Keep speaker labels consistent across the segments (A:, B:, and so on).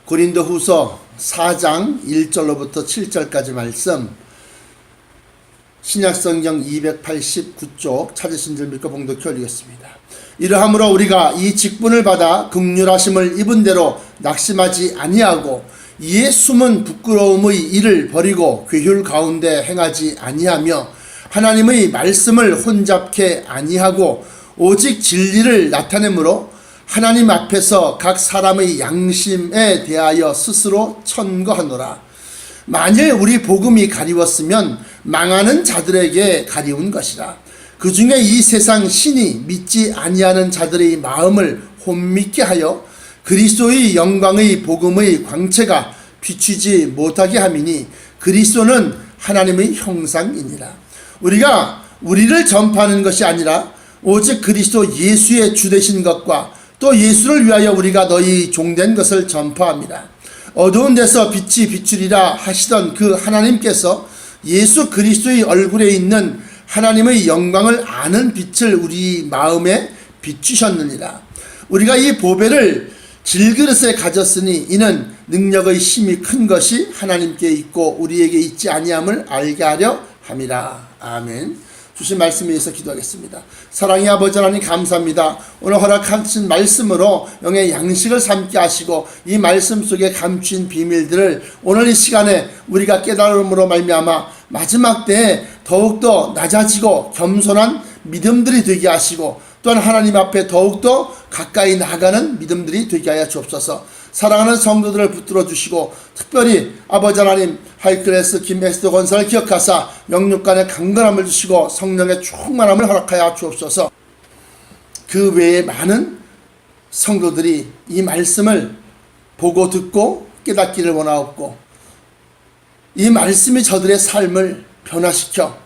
A: 고린도후서 4장 1절로부터 7절까지 말씀, 신약성경 289쪽 찾으신 줄 믿고 봉독해 올리겠습니다. 이러함으로 우리가 이 직분을 받아 긍휼하심을 입은 대로 낙심하지 아니하고 이에 숨은 부끄러움의 일을 버리고 괴휼 가운데 행하지 아니하며 하나님의 말씀을 혼잡케 아니하고 오직 진리를 나타내므로 하나님 앞에서 각 사람의 양심에 대하여 스스로 천거하노라. 만일 우리 복음이 가리웠으면 망하는 자들에게 가리운 것이라. 그 중에 이 세상 신이 믿지 아니하는 자들의 마음을 혼미케 하여 그리스도의 영광의 복음의 광채가 비추지 못하게 함이니 그리스도는 하나님의 형상이니라. 우리가 우리를 전파하는 것이 아니라 오직 그리스도 예수의 주되신 것과 또 예수를 위하여 우리가 너희 종된 것을 전파합니다. 어두운 데서 빛이 비추리라 하시던 그 하나님께서 예수 그리스도의 얼굴에 있는 하나님의 영광을 아는 빛을 우리 마음에 비추셨느니라. 우리가 이 보배를 질그릇에 가졌으니 이는 능력의 힘이 큰 것이 하나님께 있고 우리에게 있지 아니함을 알게 하려 함이라. 아멘. 주신 말씀에 의해서 기도하겠습니다. 사랑의 아버지 하나님 감사합니다. 오늘 허락하신 말씀으로 영의 양식을 삼게 하시고 이 말씀 속에 감추인 비밀들을 오늘 이 시간에 우리가 깨달음으로 말미암아 마지막 때에 더욱더 낮아지고 겸손한 믿음들이 되게 하시고 또한 하나님 앞에 더욱더 가까이 나가는 믿음들이 되게 하여 주옵소서. 사랑하는 성도들을 붙들어 주시고 특별히 아버지 하나님 하이클래스 김에스더 권사를 기억하사 영육간의 강건함을 주시고 성령의 충만함을 허락하여 주옵소서. 그 외에 많은 성도들이 이 말씀을 보고 듣고 깨닫기를 원하옵고 이 말씀이 저들의 삶을 변화시켜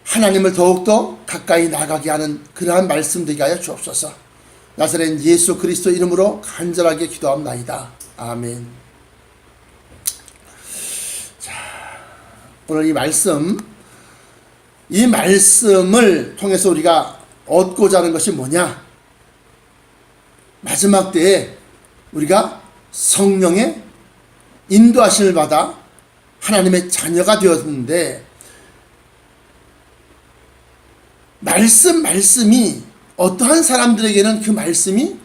A: 하나님을 더욱더 가까이 나가게 하는 그러한 말씀 되게 하여 주옵소서. 나사렛 예수 그리스도 이름으로 간절하게 기도합나이다. 아멘. 자, 오늘 이 말씀을 통해서 우리가 얻고자 하는 것이 뭐냐? 마지막 때에 우리가 성령의 인도하심을 받아 하나님의 자녀가 되었는데 말씀이 어떠한 사람들에게는 그 말씀이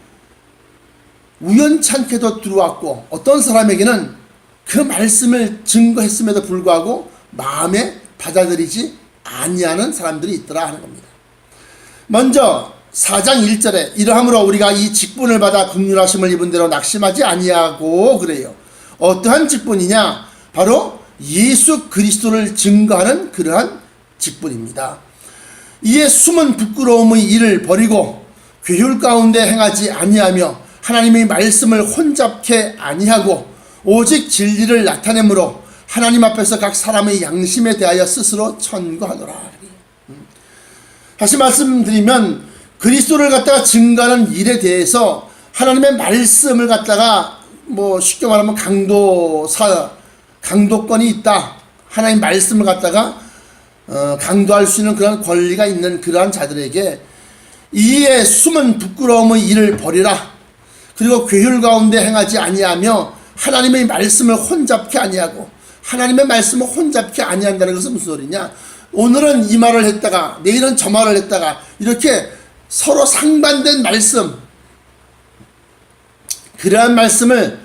A: 우연찮게도 들어왔고 어떤 사람에게는 그 말씀을 증거했음에도 불구하고 마음에 받아들이지 아니하는 사람들이 있더라 하는 겁니다. 먼저 4장 1절에 이러함으로 우리가 이 직분을 받아 긍휼하심을 입은 대로 낙심하지 아니하고 그래요. 어떠한 직분이냐? 바로 예수 그리스도를 증거하는 그러한 직분입니다. 이에 숨은 부끄러움의 일을 버리고 괴휼 가운데 행하지 아니하며 하나님의 말씀을 혼잡케 아니하고 오직 진리를 나타내므로 하나님 앞에서 각 사람의 양심에 대하여 스스로 천거하노라. 다시 말씀드리면 그리스도를 갖다가 증거하는 일에 대해서 하나님의 말씀을 갖다가 쉽게 말하면 강도권이 있다. 하나님 말씀을 갖다가 강도할 수 있는 그런 권리가 있는 그러한 자들에게 이에 숨은 부끄러움의 일을 버리라. 그리고 괴휼 가운데 행하지 아니하며 하나님의 말씀을 혼잡케 아니하고 하나님의 말씀을 혼잡케 아니한다는 것은 무슨 소리냐? 오늘은 이 말을 했다가 내일은 저 말을 했다가 이렇게 서로 상반된 말씀, 그러한 말씀을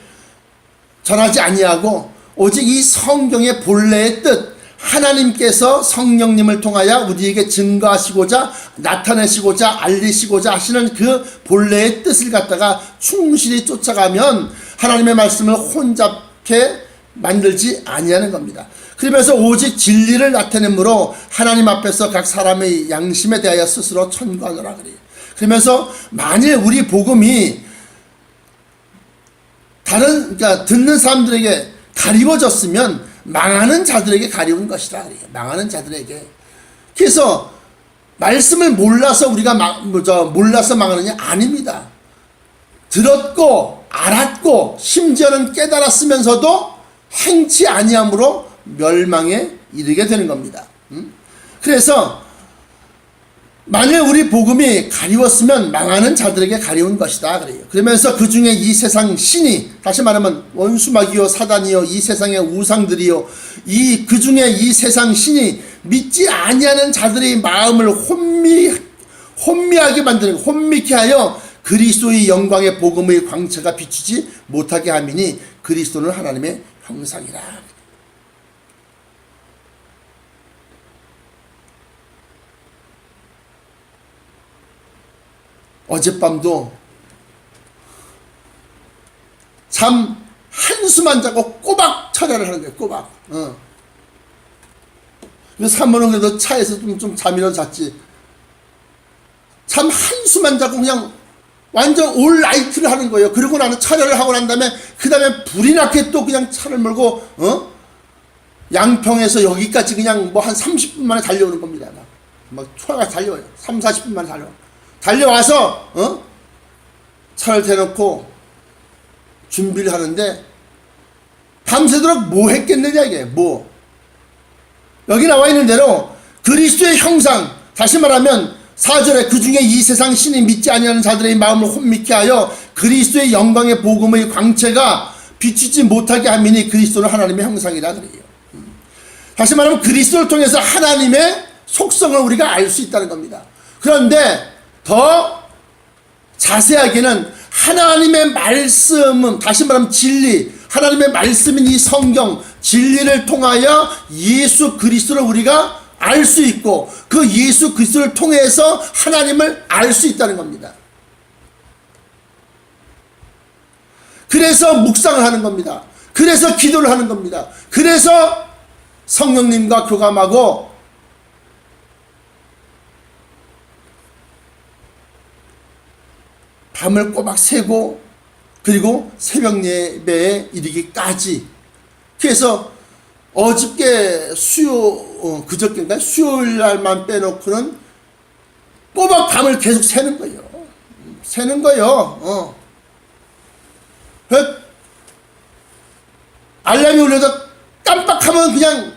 A: 전하지 아니하고 오직 이 성경의 본래의 뜻, 하나님께서 성령님을 통하여 우리에게 증거하시고자 나타내시고자 알리시고자 하시는 그 본래의 뜻을 갖다가 충실히 쫓아가면 하나님의 말씀을 혼잡게 만들지 아니하는 겁니다. 그러면서 오직 진리를 나타내므로 하나님 앞에서 각 사람의 양심에 대하여 스스로 천거하노라 그래요. 그러면서 만일 우리 복음이 그러니까 듣는 사람들에게 가리워졌으면 망하는 자들에게 가리운 것이라 그래요. 망하는 자들에게. 그래서 말씀을 몰라서 우리가 몰라서 망하느냐? 아닙니다. 들었고 알았고 심지어는 깨달았으면서도 행치 아니함으로 멸망에 이르게 되는 겁니다. 그래서 만일 우리 복음이 가리웠으면 망하는 자들에게 가리운 것이다 그래요. 그러면서 그 중에 이 세상 신이, 다시 말하면 원수마귀요 사단이요 이 세상의 우상들이요 그 중에 이 세상 신이 믿지 아니하는 자들의 마음을 혼미하게 만드는, 혼미케 하여 그리스도의 영광의 복음의 광채가 비추지 못하게 함이니 그리스도는 하나님의 형상이라. 어젯밤도 잠 한숨만 자고 꼬박 철야를 하는 거예요. 꼬박. 그래서 사모는 그래도 차에서 좀 잠이라도 잤지. 잠 한숨만 자고 그냥 완전 올 나이트를 하는 거예요. 그리고 나는 철야를 하고 난 다음에 그 다음에 불이 나게 또 그냥 차를 몰고 양평에서 여기까지 그냥 뭐 한 30분 만에 달려오는 겁니다. 막 초라가 달려와요. 3, 40분 만에 달려와서 차를 대놓고 준비를 하는데 밤새도록 뭐 했겠느냐 이게 뭐. 여기 나와 있는 대로 그리스도의 형상, 다시 말하면 4절에 그 중에 이 세상 신이 믿지 아니하는 자들의 마음을 혼미케 하여 그리스도의 영광의 복음의 광채가 비추지 못하게 함이니 그리스도는 하나님의 형상이라 그래요. 다시 말하면 그리스도를 통해서 하나님의 속성을 우리가 알 수 있다는 겁니다. 그런데 더 자세하게는 하나님의 말씀은, 다시 말하면 진리, 하나님의 말씀인 이 성경 진리를 통하여 예수 그리스도를 우리가 알 수 있고 그 예수 그리스도를 통해서 하나님을 알 수 있다는 겁니다. 그래서 묵상을 하는 겁니다. 그래서 기도를 하는 겁니다. 그래서 성령님과 교감하고 밤을 꼬박 새고 그리고 새벽 예배에 이르기까지. 그래서 어저께 그저께인가요? 수요일 날만 빼놓고는 꼬박 밤을 계속 새는 거예요. 새는 거예요. 알람이 울려도 깜빡하면 그냥.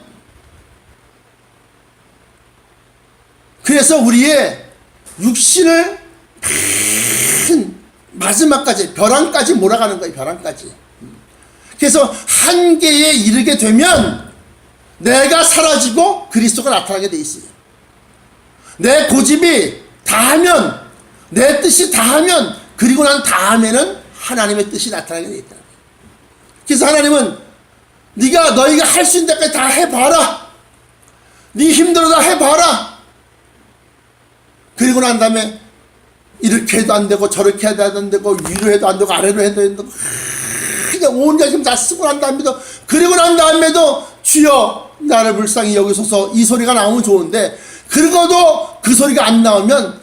A: 그래서 우리의 육신을 마지막까지 벼랑까지 몰아가는 거예요. 벼랑까지. 그래서 한계에 이르게 되면 내가 사라지고 그리스도가 나타나게 돼 있어요. 내 고집이 다하면, 내 뜻이 다하면, 그리고 난 다음에는 하나님의 뜻이 나타나게 돼 있다. 그래서 하나님은 너희가 할 수 있는 데까지 다 해봐라. 네 힘들어 다 해봐라. 그리고 난 다음에 이렇게 해도 안 되고 저렇게 해도 안 되고 위로 해도 안 되고 아래로 해도 안 되고 그냥 온갖 힘 다 쓰고 난 다음에도, 그리고 난 다음에도 주여 나를 불쌍히 여기소서 이 소리가 나오면 좋은데, 그러고도 그 소리가 안 나오면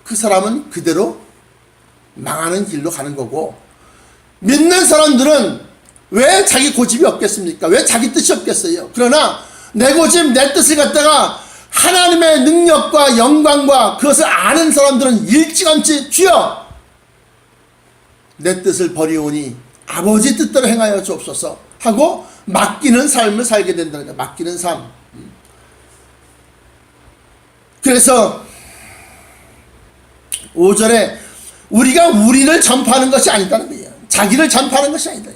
A: 그 사람은 그대로 망하는 길로 가는 거고, 믿는 사람들은 왜 자기 고집이 없겠습니까? 왜 자기 뜻이 없겠어요? 그러나 내 고집 내 뜻을 갖다가 하나님의 능력과 영광과 그것을 아는 사람들은 일찌감치 주여 내 뜻을 버리오니 아버지 뜻대로 행하여 주옵소서 하고 맡기는 삶을 살게 된다는 거예요. 맡기는 삶. 그래서 5절에 우리가 우리를 전파하는 것이 아니다는 거예요. 자기를 전파하는 것이 아니다.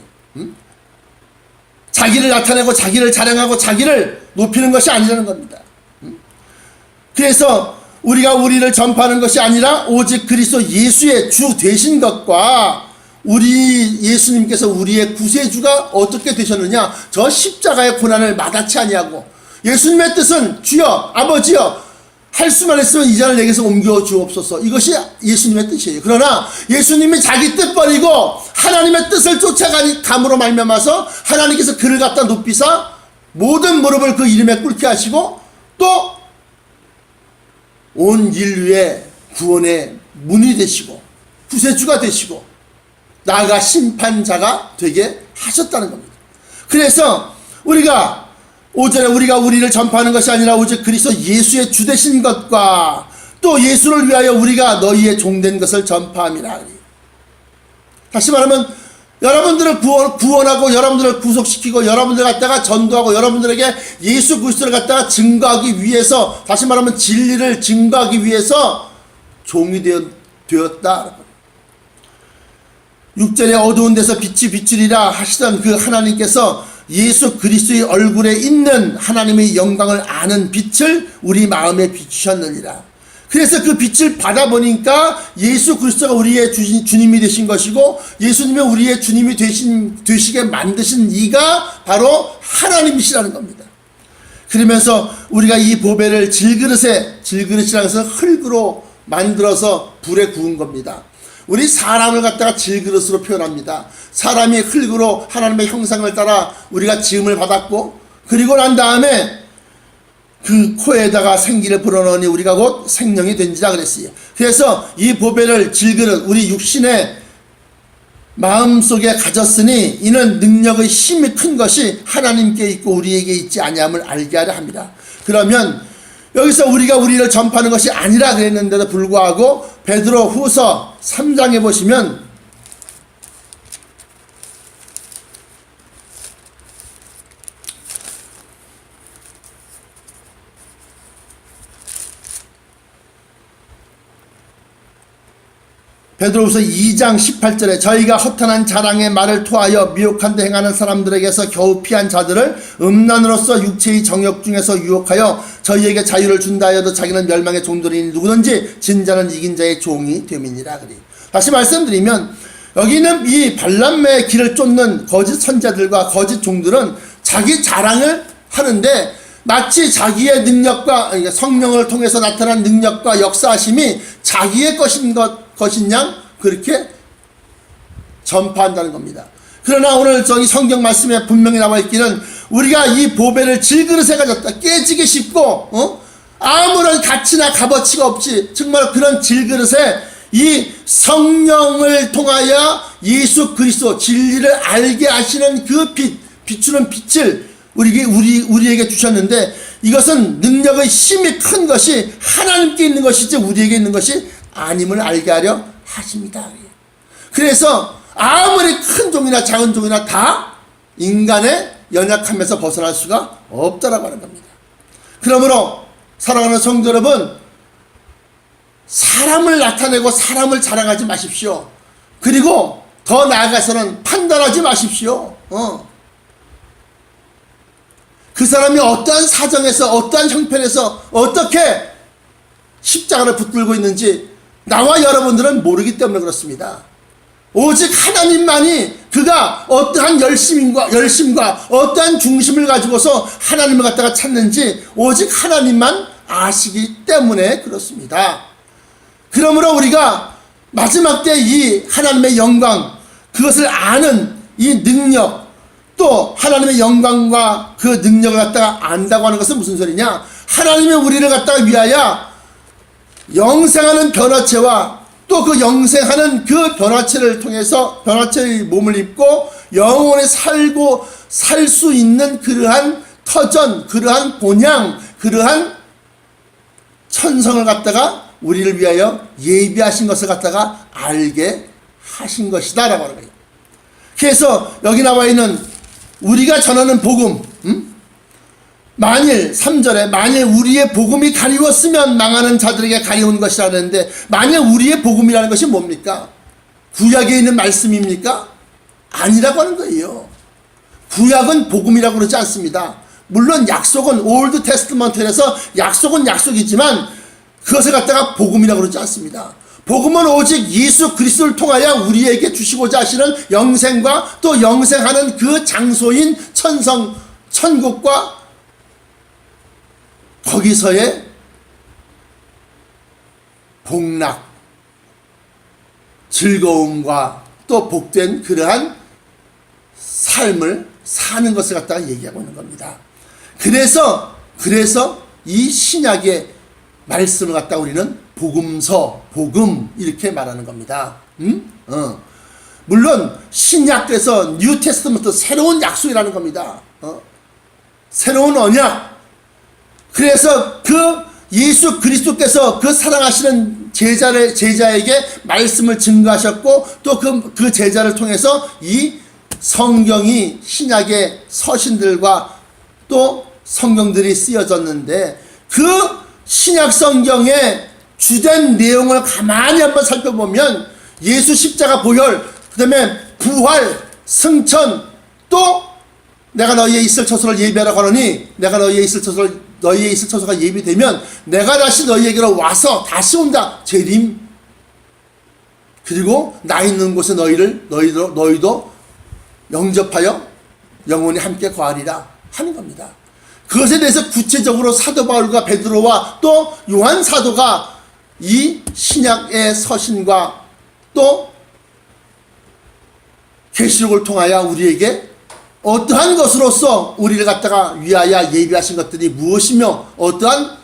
A: 자기를 나타내고 자기를 자랑하고 자기를 높이는 것이 아니라는 겁니다. 그래서 우리가 우리를 전파하는 것이 아니라 오직 그리스도 예수의 주 되신 것과 우리 예수님께서 우리의 구세주가 어떻게 되셨느냐, 저 십자가의 고난을 마다치 아니하고, 예수님의 뜻은 주여 아버지여 할 수만 있으면 이 잔을 내게서 옮겨 주옵소서, 이것이 예수님의 뜻이에요. 그러나 예수님이 자기 뜻 버리고 하나님의 뜻을 쫓아감으로 말미암아서 하나님께서 그를 갖다 높이사 모든 무릎을 그 이름에 꿇게 하시고 또 온 인류의 구원의 문이 되시고 구세주가 되시고 나아가 심판자가 되게 하셨다는 겁니다. 그래서 우리가 5절에 우리가 우리를 전파하는 것이 아니라 오직 그리스도 예수의 주 되신 것과 또 예수를 위하여 우리가 너희의 종된 것을 전파함이라. 다시 말하면 여러분들을 구원하고 여러분들을 구속시키고 여러분들 갖다가 전도하고 여러분들에게 예수 그리스도를 갖다가 증거하기 위해서, 다시 말하면 진리를 증거하기 위해서 종이 되었다. 6절에 어두운 데서 빛이 비추리라 하시던 그 하나님께서 예수 그리스도의 얼굴에 있는 하나님의 영광을 아는 빛을 우리 마음에 비추셨느니라. 그래서 그 빛을 받아보니까 예수 그리스도가 우리의 주님이 되신 것이고, 예수님이 우리의 주님이 되시게 만드신 이가 바로 하나님이시라는 겁니다. 그러면서 우리가 이 보배를 질그릇이라고 해서 흙으로 만들어서 불에 구운 겁니다. 우리 사람을 갖다가 질그릇으로 표현합니다. 사람이 흙으로 하나님의 형상을 따라 우리가 지음을 받았고, 그리고 난 다음에 그 코에다가 생기를 불어넣으니 우리가 곧 생명이 된지라 그랬어요. 그래서 이 보배를 질그릇, 우리 육신의 마음속에 가졌으니 이는 능력의 힘이 큰 것이 하나님께 있고 우리에게 있지 아니함을 알게 하려 합니다. 그러면 여기서 우리가 우리를 전파하는 것이 아니라 그랬는데도 불구하고 베드로 후서 3장에 보시면 베드로후서 2장 18절에 저희가 허탄한 자랑의 말을 토하여 미혹한 데 행하는 사람들에게서 겨우 피한 자들을 음란으로서 육체의 정욕 중에서 유혹하여 저희에게 자유를 준다 하여도 자기는 멸망의 종들이니 누구든지 진자는 이긴 자의 종이 됨이니라. 그리 다시 말씀드리면 여기는 이 발람의 길을 쫓는 거짓 선자들과 거짓 종들은 자기 자랑을 하는데 마치 자기의 능력과 성령을 통해서 나타난 능력과 역사하심이 자기의 것인 양 그렇게 전파한다는 겁니다. 그러나 오늘 저기 성경 말씀에 분명히 나와 있기는 우리가 이 보배를 질그릇에 가졌다, 깨지기 쉽고 아무런 가치나 값어치가 없지, 정말 그런 질그릇에 이 성령을 통하여 예수 그리스도 진리를 알게 하시는 그 비추는 빛을 우리에게 주셨는데, 이것은 능력의 힘이 큰 것이 하나님께 있는 것이지 우리에게 있는 것이 아님을 알게 하려 하십니다. 그래서 아무리 큰 종이나 작은 종이나 다 인간의 연약함에서 벗어날 수가 없다라고 하는 겁니다. 그러므로 사랑하는 성도 여러분, 사람을 나타내고 사람을 자랑하지 마십시오. 그리고 더 나아가서는 판단하지 마십시오. 그 사람이 어떠한 사정에서 어떠한 형편에서 어떻게 십자가를 붙들고 있는지 나와 여러분들은 모르기 때문에 그렇습니다. 오직 하나님만이 그가 어떠한 열심과 어떠한 중심을 가지고서 하나님을 갖다가 찾는지 오직 하나님만 아시기 때문에 그렇습니다. 그러므로 우리가 마지막 때 이 하나님의 영광, 그것을 아는 이 능력, 또 하나님의 영광과 그 능력을 갖다가 안다고 하는 것은 무슨 소리냐? 하나님의 우리를 갖다가 위하여 영생하는 변화체와 또 그 영생하는 그 변화체를 통해서 변화체의 몸을 입고 영원히 살 수 있는 그러한 터전, 그러한 본향, 그러한 천성을 갖다가 우리를 위하여 예비하신 것을 갖다가 알게 하신 것이다 라고 하는 거예요. 그래서 여기 나와 있는 우리가 전하는 복음, 만일 3절에 만일 우리의 복음이 가리웠으면 망하는 자들에게 가리운 것이라는데, 만일 우리의 복음이라는 것이 뭡니까? 구약에 있는 말씀입니까? 아니라고 하는 거예요. 구약은 복음이라고 그러지 않습니다. 물론 약속은 올드 테스트먼트에서 약속은 약속이지만 그것을 갖다가 복음이라고 그러지 않습니다. 복음은 오직 예수 그리스도를 통하여 우리에게 주시고자 하시는 영생과 또 영생하는 그 장소인 천국과 거기서의 복락, 즐거움과 또 복된 그러한 삶을 사는 것을 갖다가 얘기하고 있는 겁니다. 그래서 이 신약의 말씀을 갖다 우리는 복음서, 복음 이렇게 말하는 겁니다. 물론 신약에서 뉴 테스트먼트 새로운 약속이라는 겁니다. 새로운 언약. 그래서 그 예수 그리스도께서 그 사랑하시는 제자에게 말씀을 증거하셨고 또 그 제자를 통해서 이 성경이 신약의 서신들과 또 성경들이 쓰여졌는데, 그 신약 성경의 주된 내용을 가만히 한번 살펴보면 예수 십자가 보혈, 그 다음에 부활, 승천, 또 내가 너희의 있을 처소를 예비하라고 하노니 내가 너희의 있을 처소가 예비되면 내가 다시 너희에게로 와서 다시 온다. 재림. 그리고 나 있는 곳에 너희도 영접하여 영원히 함께 거하리라 하는 겁니다. 그것에 대해서 구체적으로 사도 바울과 베드로와 또 요한 사도가 이 신약의 서신과 또 계시록을 통하여 우리에게 어떠한 것으로서 우리를 갖다가 위하여 예비하신 것들이 무엇이며 어떠한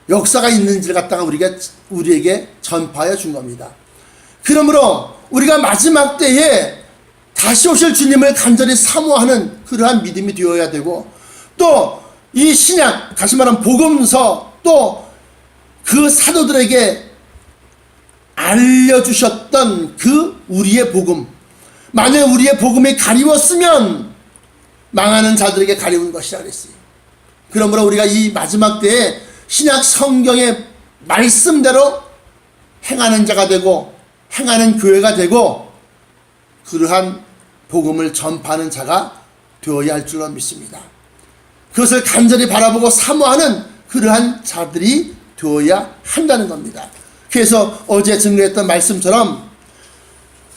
A: 역사가 있는지를 갖다가 우리에게 전파하여 준 겁니다. 그러므로 우리가 마지막 때에 다시 오실 주님을 간절히 사모하는 그러한 믿음이 되어야 되고, 또 이 신약, 다시 말하면 복음서, 또 그 사도들에게 알려주셨던 그 우리의 복음, 만약 우리의 복음이 가리웠으면 망하는 자들에게 가리운 것이라 그랬어요. 그러므로 우리가 이 마지막 때에 신약 성경의 말씀대로 행하는 자가 되고 행하는 교회가 되고 그러한 복음을 전파하는 자가 되어야 할 줄로 믿습니다. 그것을 간절히 바라보고 사모하는 그러한 자들이 되어야 한다는 겁니다. 그래서 어제 증거했던 말씀처럼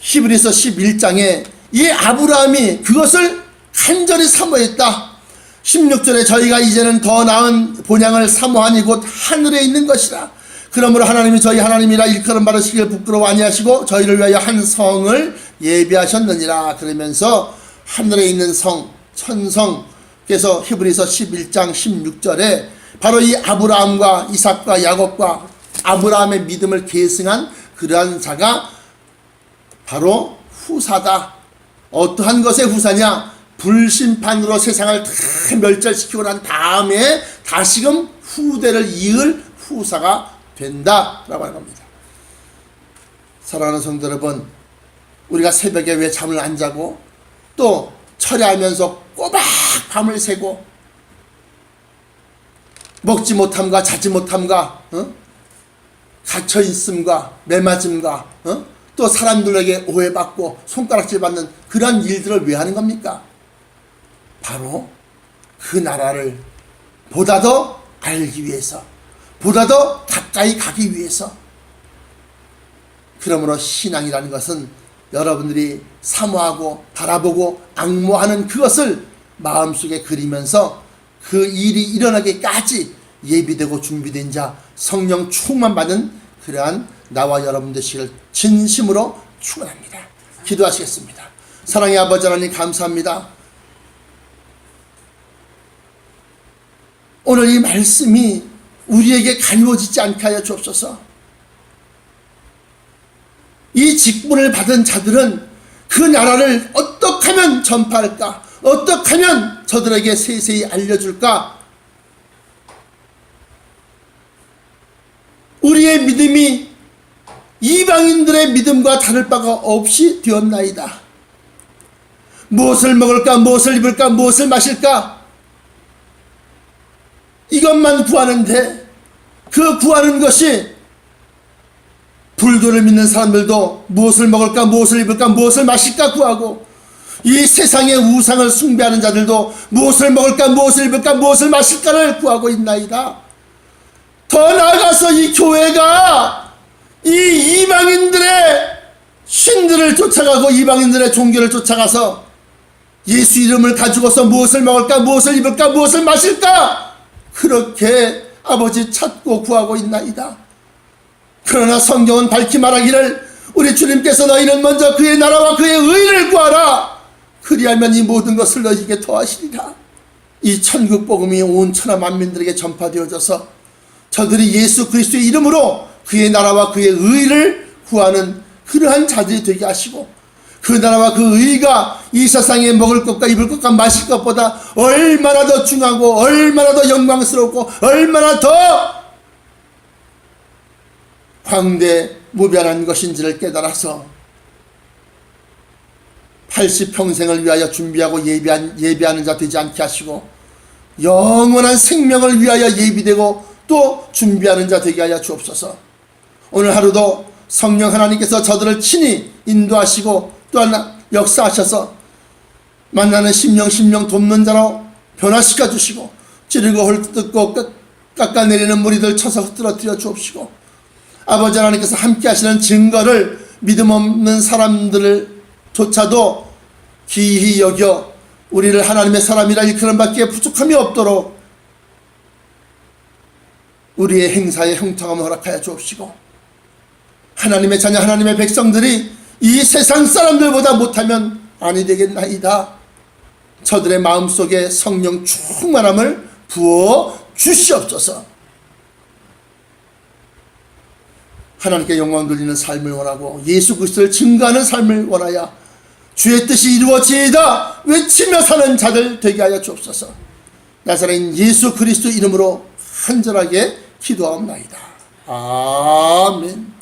A: 히브리서 11장에 이 아브라함이 그것을 간절히 사모했다. 16절에 저희가 이제는 더 나은 본향을 사모하니 곧 하늘에 있는 것이라. 그러므로 하나님이 저희 하나님이라 일컬음 받으시길 부끄러워 아니하시고 저희를 위하여 한 성을 예비하셨느니라. 그러면서 하늘에 있는 성, 천성, 그래서 히브리서 11장 16절에 바로 이 아브라함과 이삭과 야곱과 아브라함의 믿음을 계승한 그러한 자가 바로 후사다. 어떠한 것의 후사냐? 불심판으로 세상을 다 멸절시키고 난 다음에 다시금 후대를 이을 후사가 된다라고 하는 겁니다. 사랑하는 성도 여러분, 우리가 새벽에 왜 잠을 안 자고 또 철야하면서 꼬박 밤을 새고 먹지 못함과 자지 못함과 갇혀있음과 매맞음과 또 사람들에게 오해받고 손가락질 받는 그러한 일들을 왜 하는 겁니까? 바로 그 나라를 보다 더 알기 위해서, 보다 더 가까이 가기 위해서. 그러므로 신앙이라는 것은 여러분들이 사모하고 바라보고 앙모하는 그것을 마음속에 그리면서 그 일이 일어나기까지 예비되고 준비된 자, 성령 충만받은 그러한 나와 여러분 되시길 진심으로 축원합니다. 기도하시겠습니다. 사랑의 아버지 하나님 감사합니다. 오늘 이 말씀이 우리에게 가리워지지 않게 하여 주옵소서. 이 직분을 받은 자들은 그 나라를 어떻게 하면 전파할까? 어떻게 하면 저들에게 세세히 알려줄까? 우리의 믿음이 이방인들의 믿음과 다를 바가 없이 되었나이다. 무엇을 먹을까? 무엇을 입을까? 무엇을 마실까? 이것만 구하는데 그 구하는 것이 불교를 믿는 사람들도 무엇을 먹을까? 무엇을 입을까? 무엇을 마실까? 구하고 이 세상의 우상을 숭배하는 자들도 무엇을 먹을까? 무엇을 입을까? 무엇을 마실까를 구하고 있나이다. 더 나아가서 이 교회가 이 이방인들의 신들을 쫓아가고 이방인들의 종교를 쫓아가서 예수 이름을 가지고서 무엇을 먹을까? 무엇을 입을까? 무엇을 마실까? 그렇게 아버지 찾고 구하고 있나이다. 그러나 성경은 밝히 말하기를 우리 주님께서 너희는 먼저 그의 나라와 그의 의를 구하라. 그리하면 이 모든 것을 너희에게 더하시리라. 이 천국 복음이 온 천하 만민들에게 전파되어져서 저들이 예수 그리스도의 이름으로 그의 나라와 그의 의를 구하는 그러한 자들이 되게 하시고 그 나라와 그 의가 이 세상에 먹을 것과 입을 것과 마실 것보다 얼마나 더 중요하고 얼마나 더 영광스럽고 얼마나 더 광대무변한 것인지를 깨달아서 80평생을 위하여 준비하고 예비하는 자 되지 않게 하시고 영원한 생명을 위하여 예비되고 또 준비하는 자 되게 하여 주옵소서. 오늘 하루도 성령 하나님께서 저들을 친히 인도하시고 또한 역사하셔서 만나는 심령 돕는 자로 변화시켜 주시고, 찌르고 헐뜯고 깎아내리는 무리들 쳐서 흩어뜨려 주옵시고, 아버지 하나님께서 함께 하시는 증거를 믿음 없는 사람들을 조차도 기이히 여겨 우리를 하나님의 사람이라 일컬음 받기에 부족함이 없도록 우리의 행사에 형통함을 허락하여 주옵시고, 하나님의 자녀 하나님의 백성들이 이 세상 사람들보다 못하면 아니 되겠나이다. 저들의 마음속에 성령 충만함을 부어 주시옵소서. 하나님께 영광 돌리는 삶을 원하고 예수 그리스도를 증거하는 삶을 원하여 주의 뜻이 이루어지이다 외치며 사는 자들 되게 하여 주옵소서. 나사렛인 예수 그리스도 이름으로 간절하게 기도하옵나이다. 아멘.